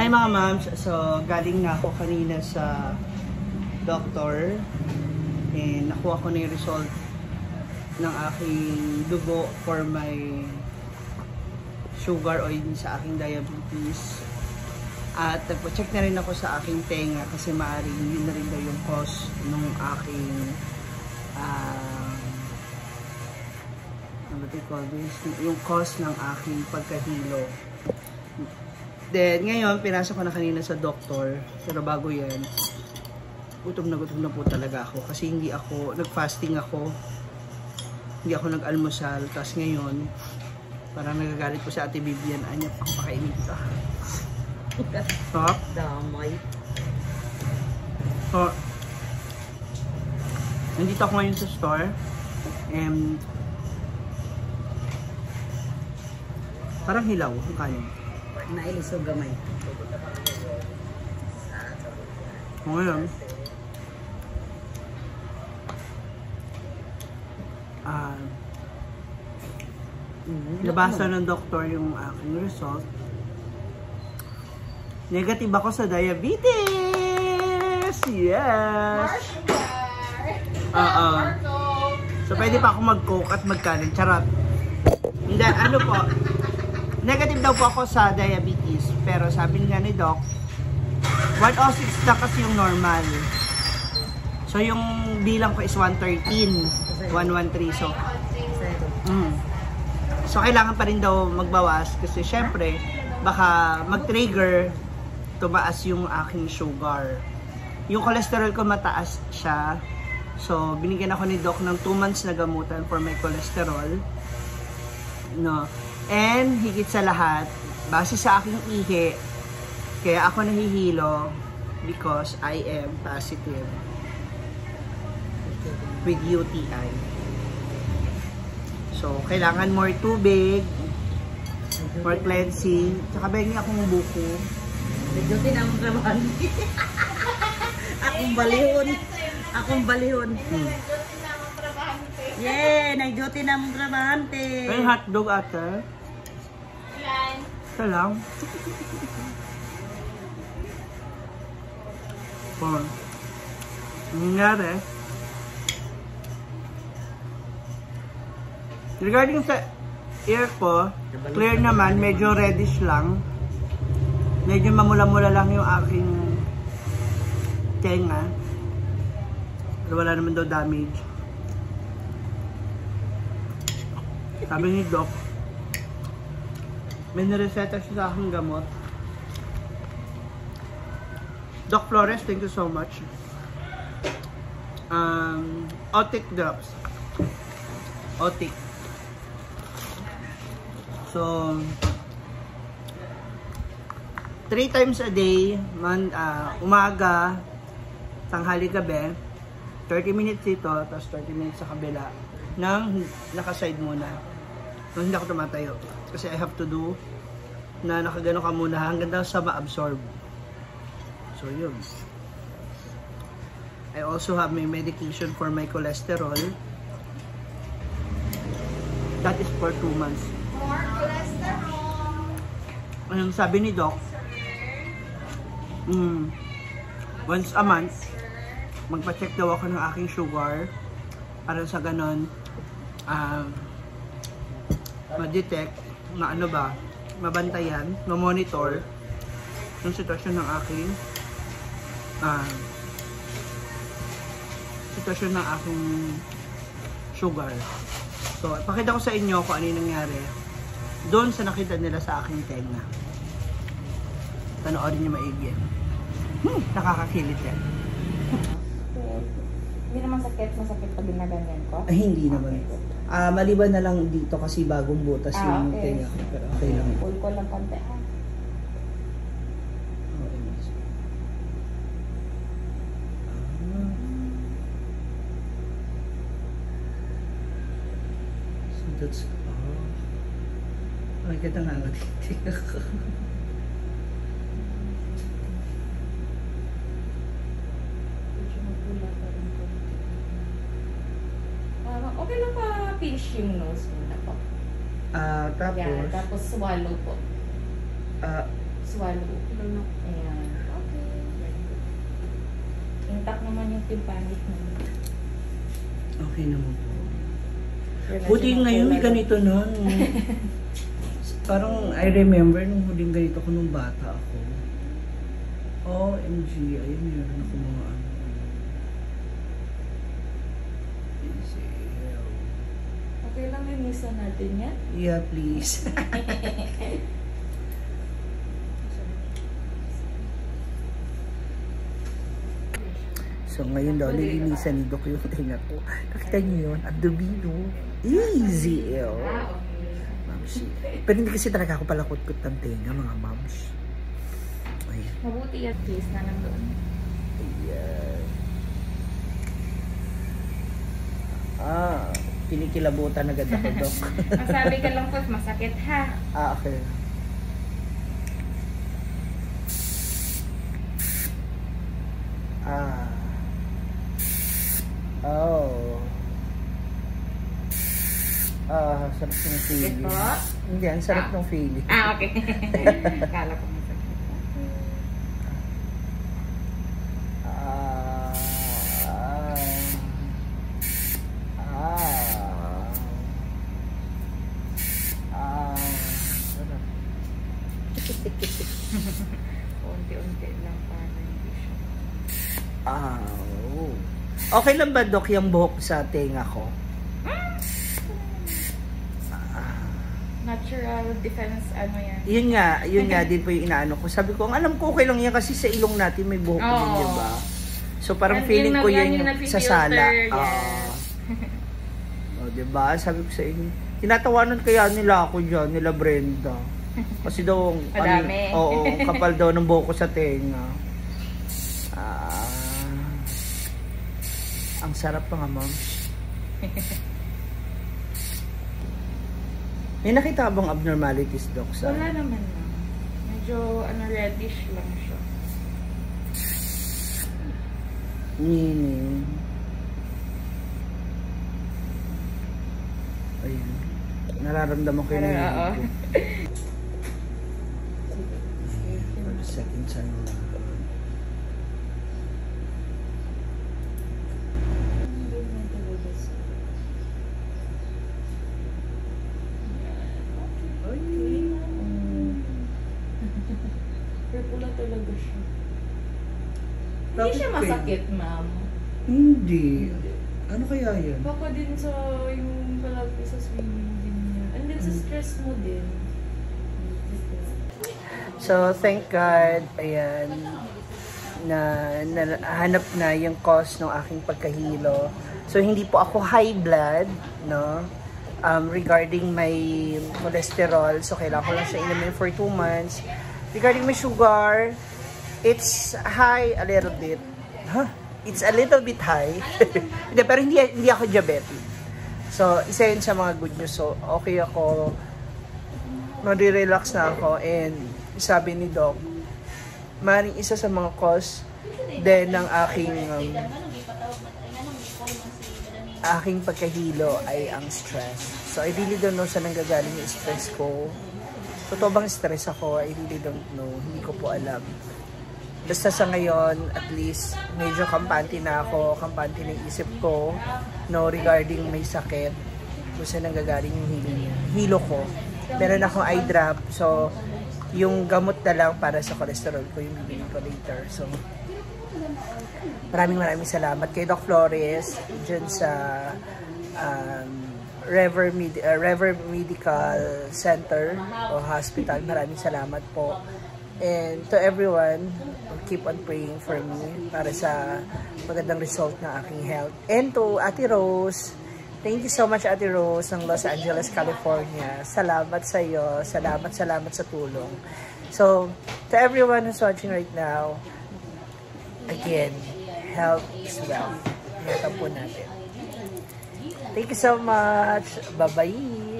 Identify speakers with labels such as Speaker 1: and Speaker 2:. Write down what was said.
Speaker 1: Hi mga moms! So, galing na ako kanina sa doctor. And nakuha ko na yung result ng aking dugo for my sugar o yun sa aking diabetes. At nagpa-check na rin ako sa aking tenga kasi maaaring yun na rin daw yung cause ng aking what do you call this? Yung cause ng aking pagkahilo. Then, ngayon, pinasok ko na kanina sa doktor. Pero bago yan, gutom na po talaga ako. Kasi hindi ako, nag-fasting ako. Hindi ako nag-almusal. Tapos ngayon, parang nagagalit ko sa Ate Vivian. Anya, pakakainin ka. Stop.
Speaker 2: Damay.
Speaker 1: So, nandito ako ngayon sa store. And, parang hilaw ang kanin.
Speaker 2: Nailis o gamay.
Speaker 1: O ngayon, nabasa ng doktor yung aking result. Negative ako sa diabetes! Yes! So, pwede pa ako mag-coke at mag-kanin. Charot. Hindi, ano po, negative daw po ako sa diabetes. Pero sabi nga ni Doc, 106 na kasi yung normal. So, yung bilang ko is 113. 113. So, so kailangan pa rin daw magbawas. Kasi syempre, baka mag-trigger, tumaas yung aking sugar. Yung cholesterol ko mataas siya. So, binigyan ako ni Doc ng 2 months na gamutan for my cholesterol. No. And, higit sa lahat, base sa aking ihi, kaya ako nahihilo because I am positive with UTI. So, kailangan more tubig, more cleansing, tsaka bagay akong buko.
Speaker 2: Nag-duty na ang trabahante. Akong balihon. Akong balihon. Yay! Nag-duty na ang trabahante.
Speaker 1: May hotdog ata.
Speaker 3: Ilan?
Speaker 1: Isa lang. Ano nangyari? Regarding sa ear ko, clear naman, medyo reddish lang. Medyo mamula-mula lang yung aking tenga. Pero wala naman daw damage. Sabi ni Doc, may nireseta siya sa aking gamot. Doc Flores, thank you so much. Otic drops. Otic. So, 3 times a day, umaga, tanghali, gabi, 30 minutes dito, tapos 30 minutes sa kabila, nang naka-side muna. So, hindi ako tumatayo. Kasi I have to do na nakagano ka muna hanggang daw sa ma-absorb. So, yun. I also have my medication for my cholesterol. That is for 2 months.
Speaker 3: More cholesterol.
Speaker 1: Anong sabi ni Doc? Once a month, magpa-check daw ako ng aking sugar para sa ganon ma-detect na ano ba, mabantayan, ma-monitor yung sitwasyon ng aking sugar. So, ipakita ko sa inyo kung ano yung nangyari doon sa nakita nila sa aking tenga. Panoorin niyo maigi. Nakakakilit yan.
Speaker 3: Hindi naman sakit, masakit pag ginaganyan ko?
Speaker 1: Ay, hindi naman po. Maliban na lang dito kasi bagong butas yung tenga ko. Pero okay lang.
Speaker 3: Pull ko lang konti.
Speaker 1: So that's ay, kita nga nagtitig ako.
Speaker 3: Okay lang pa pinch yung nose muna po.
Speaker 1: Tapos?
Speaker 3: Yan, tapos swallow po. swallow. Ayan. Okay. Intact naman yung tympanic mo.
Speaker 1: Okay naman po. Buti ngayon may ganito na. Parang I remember nung huling ganito ko nung bata ako. OMG, ayun, meron ako mga ano.
Speaker 3: Okay lang linisan natin yan?
Speaker 1: Yeah, please. So ngayon daw, nilinisan ni Doc yung tinga ko. Nakita niyo yun? Ang dumi, no? Easy, ew. Mamsi. Pero hindi kasi talaga ako palakot-kot ng tinga, mga mams. Ayan.
Speaker 3: Mabuti at least na nandoon.
Speaker 1: Ayan. Kinikilabutan agad ako, Doc.
Speaker 3: Ang sabi ka lang po, masakit ha.
Speaker 1: Okay. Sarap ng feeling.
Speaker 3: Ito?
Speaker 1: Hindi, ang sarap ng feeling.
Speaker 3: Okay. Kala ko masakit.
Speaker 1: Sarap.
Speaker 3: Unti-unti lang para hindi siya.
Speaker 1: Okay lang ba, Doc, yung buhok sa tenga ko?
Speaker 3: Natural defense, ano yan?
Speaker 1: Yun nga, din po yung inaano ko. Sabi ko, ang alam ko okay lang yan kasi sa ilong natin may buhok din, di ba? So parang feeling ko yun yung sa sala.
Speaker 3: Yes.
Speaker 1: Di ba? Sabi ko sa inyo, tinatawanan kaya nila ako dyan, nila Brenda. Kasi daw,
Speaker 3: madami.
Speaker 1: Kapal daw ng buhok ko sa tenga. Ang sarap pa nga, ma'am. May nakita bang abnormalities, Doc?
Speaker 3: Wala naman na. Medyo reddish lang siya.
Speaker 1: Meaning? Ayun. Nararamdaman ko yun.
Speaker 3: Oo.
Speaker 1: For the second time na.
Speaker 3: Pula talaga siya. Hindi siya masakit, ma'am.
Speaker 1: Hindi. Ano kaya yan?
Speaker 3: Baka din sa yung palagi sa swimming din niya. And then sa stress mo din.
Speaker 1: So, thank God, ayan, nahanap na yung cause ng aking pagkahilo. So, hindi po ako high blood, no? Regarding my cholesterol, so kailangan ko lang siya inumin for 2 months. Regarding my sugar, it's high a little bit. Huh? It's a little bit high. Hindi, pero hindi ako diabetic. So, isa yun sa mga good news. So, okay ako. Nare-relax na ako. And sabi ni Doc, maring isa sa mga cause din ng aking pagkahilo ay ang stress. So, I really don't know saan nanggagaling yung stress ko. Totoo bang stress ako? I really don't know. Hindi ko po alam. Basta sa ngayon, at least, medyo kampante na ako. Kampante na isip ko, no, regarding may sakit. Kung saan nanggagaling yung hilo ko. Meron akong eye drop. So, yung gamot na lang para sa cholesterol ko, yung bibili ko later. So, maraming salamat kay Doc Flores, dyan sa Rever Medical Center o Hospital. Maraming salamat po. And to everyone, keep on praying for me para sa magandang result ng aking health. And to Ate Rose, thank you so much, Ate Rose ng Los Angeles, California. Salamat sa iyo. Salamat sa tulong. So, to everyone who's watching right now, again, health is wealth. Ingatan po natin. Thank you so much. Bye-bye.